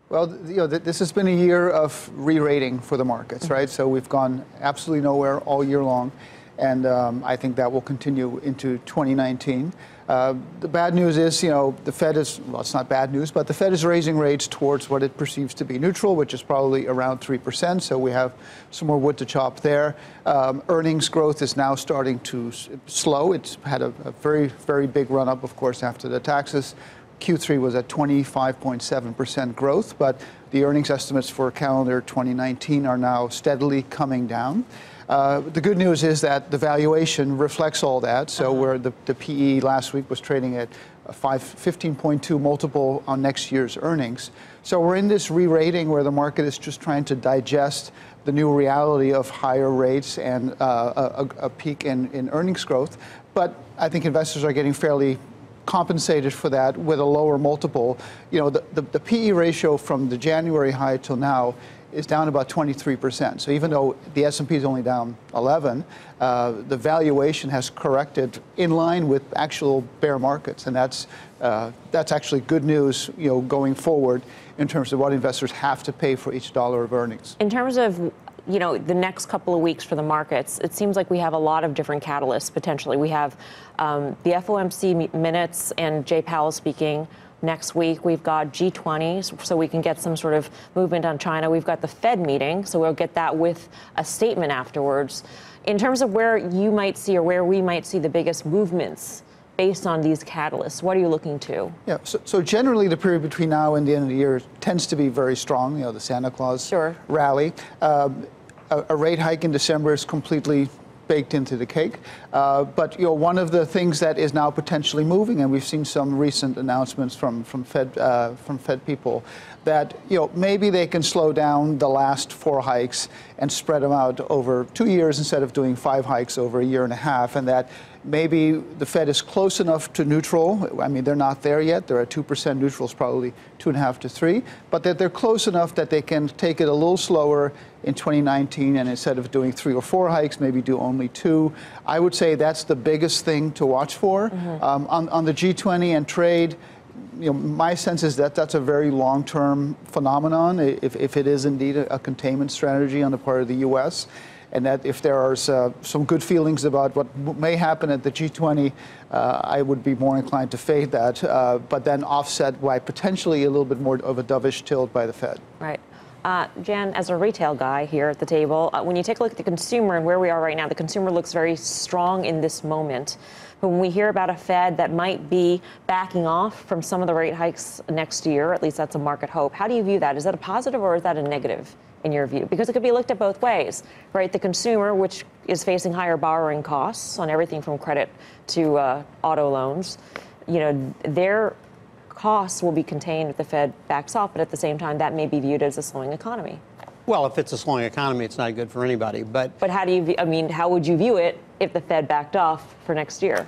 Well, this has been a year of re-rating for the markets, right? So we've gone absolutely nowhere all year long, and I think that will continue into 2019. The bad news is, the Fed is, well, it's not bad news, but the Fed is raising rates towards what it perceives to be neutral, which is probably around 3%. So we have some more wood to chop there. Earnings growth is now starting to slow. It's had a very, very big run up, of course, after the taxes. Q3 was at 25.7% growth, but the earnings estimates for calendar 2019 are now steadily coming down. The good news is that the valuation reflects all that. So where the PE last week was trading at a 15.2 multiple on next year's earnings. So we're in this re-rating where the market is just trying to digest the new reality of higher rates and a peak in earnings growth. But I think investors are getting fairly compensated for that with a lower multiple. The PE ratio from the January high till now is down about 23%. So even though the S&P is only down 11, the valuation has corrected in line with actual bear markets, and that's actually good news, going forward in terms of what investors have to pay for each dollar of earnings. In terms of the next couple of weeks for the markets, it seems like we have a lot of different catalysts potentially. We have the FOMC minutes and Jay Powell speaking. Next week, we've got G20, so we can get some sort of movement on China. We've got the Fed meeting, so we'll get that with a statement afterwards. In terms of where you might see or where we might see the biggest movements based on these catalysts, what are you looking to? Yeah, so generally the period between now and the end of the year tends to be very strong, the Santa Claus rally. A rate hike in December is completely baked into the cake. But one of the things that is now potentially moving, and we've seen some recent announcements from Fed people, that maybe they can slow down the last 4 hikes and spread them out over 2 years instead of doing 5 hikes over a year and a half, and that maybe the Fed is close enough to neutral. I mean, they're not there yet. They're at 2%. Neutral is probably 2.5 to 3, but that they're close enough that they can take it a little slower in 2019, and instead of doing 3 or 4 hikes, maybe do only 2. I would say that's the biggest thing to watch for. On the G20 and trade, my sense is that that's a very long-term phenomenon, if it is indeed a containment strategy on the part of the U.S., and that if there are some good feelings about what may happen at the G20, I would be more inclined to fade that, but then offset by potentially a little bit more of a dovish tilt by the Fed. Right. Jan, as a retail guy here at the table, when you take a look at the consumer and where we are right now, the consumer looks very strong in this moment. But when we hear about a Fed that might be backing off from some of the rate hikes next year, at least that's a market hope, how do you view that? Is that a positive or is that a negative in your view? Because it could be looked at both ways, right? The consumer, which is facing higher borrowing costs on everything from credit to auto loans, their costs will be contained if the Fed backs off, but at the same time, that may be viewed as a slowing economy. Well, if it's a slowing economy, it's not good for anybody. But how do you? How would you view it if the Fed backed off for next year?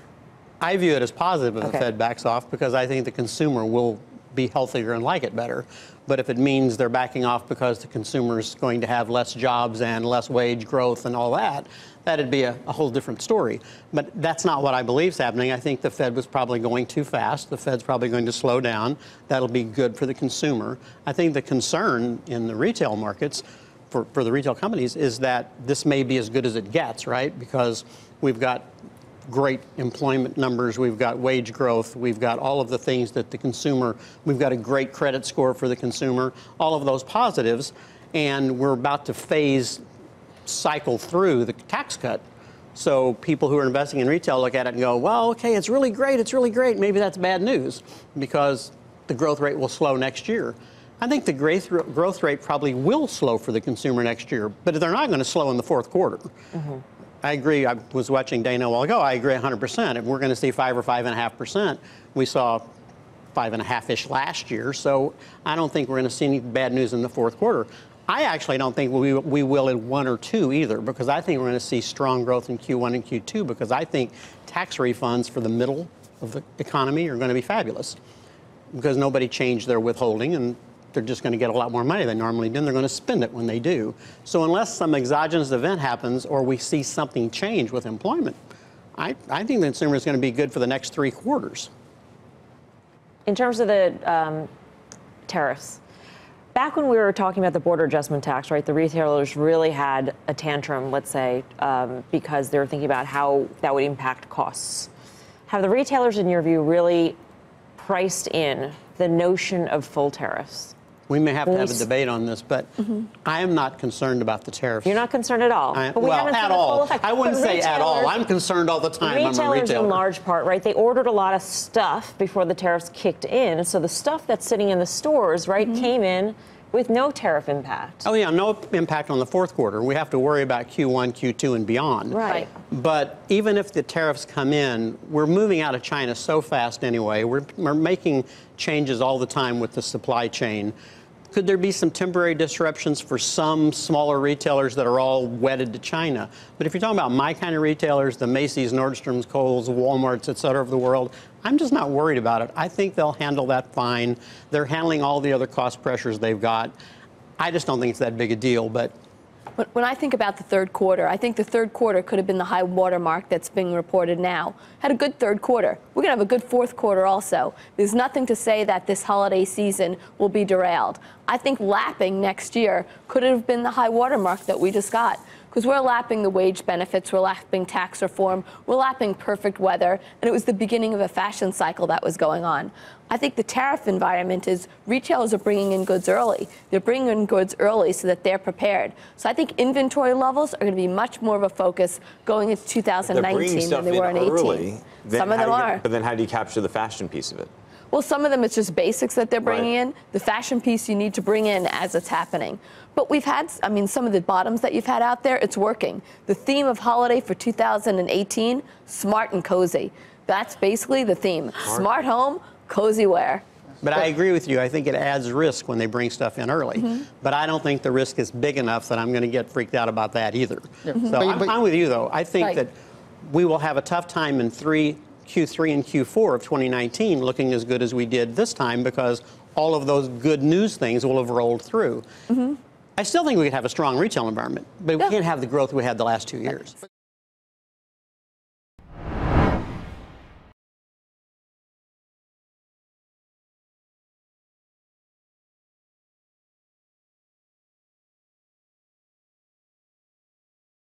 I view it as positive if the Fed backs off, because I think the consumer will be healthier and like it better. But if it means they're backing off because the consumer's going to have less jobs and less wage growth and all that, that'd be a whole different story. But that's not what I believe is happening. I think the Fed was probably going too fast. The Fed's probably going to slow down. That'll be good for the consumer. I think the concern in the retail markets for the retail companies is that this may be as good as it gets, right? Because we've got great employment numbers, we've got wage growth, we've got all of the things that the consumer, we've got a great credit score for the consumer, all of those positives, and we're about to cycle through the tax cut. So people who are investing in retail look at it and go, well, okay, it's really great. Maybe that's bad news because the growth rate will slow next year. I think the growth rate probably will slow for the consumer next year, but they're not going to slow in the fourth quarter. I agree. I was watching Dana a while ago. I agree 100%. If we're going to see 5 or 5.5%, we saw 5.5-ish last year. So I don't think we're going to see any bad news in the fourth quarter. I actually don't think we will in 1 or 2 either, because I think we're going to see strong growth in Q1 and Q2, because I think tax refunds for the middle of the economy are going to be fabulous, because nobody changed their withholding and they're just going to get a lot more money than they normally do, and they're going to spend it when they do. So unless some exogenous event happens or we see something change with employment, I think the consumer is going to be good for the next 3 quarters. In terms of the tariffs, back when we were talking about the border adjustment tax, right, the retailers really had a tantrum, let's say, because they were thinking about how that would impact costs. Have the retailers, in your view, really priced in the notion of full tariffs? We may have to have a debate on this, but I am not concerned about the tariffs. You're not concerned at all? Well, at all. I wouldn't say at all. I'm concerned all the time. I'm a retailer. Retailers, in large part, right, they ordered a lot of stuff before the tariffs kicked in. So the stuff that's sitting in the stores, right, came in with no tariff impact. Oh, yeah, no impact on the fourth quarter. We have to worry about Q1, Q2, and beyond. Right. But even if the tariffs come in, we're moving out of China so fast anyway. We're making changes all the time with the supply chain. Could there be some temporary disruptions for some smaller retailers that are all wedded to China? But if you're talking about my kind of retailers, the Macy's, Nordstrom's, Kohl's, Walmart's, et cetera, of the world, I'm just not worried about it. I think they'll handle that fine. They're handling all the other cost pressures they've got. I just don't think it's that big a deal. But when I think about the third quarter, I think the third quarter could have been the high water mark that's being reported now. Had a good third quarter. We're going to have a good fourth quarter also. There's nothing to say that this holiday season will be derailed. I think lapping next year could have been the high water mark that we just got. Because we're lapping the wage benefits, we're lapping tax reform, we're lapping perfect weather, and it was the beginning of a fashion cycle that was going on. I think the tariff environment is retailers are bringing in goods early. They're bringing in goods early so that they're prepared. So I think inventory levels are going to be much more of a focus going into 2019 than they were in 18. Some of them are. But then how do you capture the fashion piece of it? Well, some of them, it's just basics that they're bringing in. The fashion piece you need to bring in as it's happening. But we've had, I mean, some of the bottoms that you've had out there, it's working. The theme of holiday for 2018, smart and cozy. That's basically the theme. Smart home, cozy wear. But I agree with you. I think it adds risk when they bring stuff in early. But I don't think the risk is big enough that I'm going to get freaked out about that either. So I'm with you, though. I think that we will have a tough time in Q3 and Q4 of 2019 looking as good as we did this time because all of those good news things will have rolled through. I still think we could have a strong retail environment, but we can't have the growth we had the last 2 years.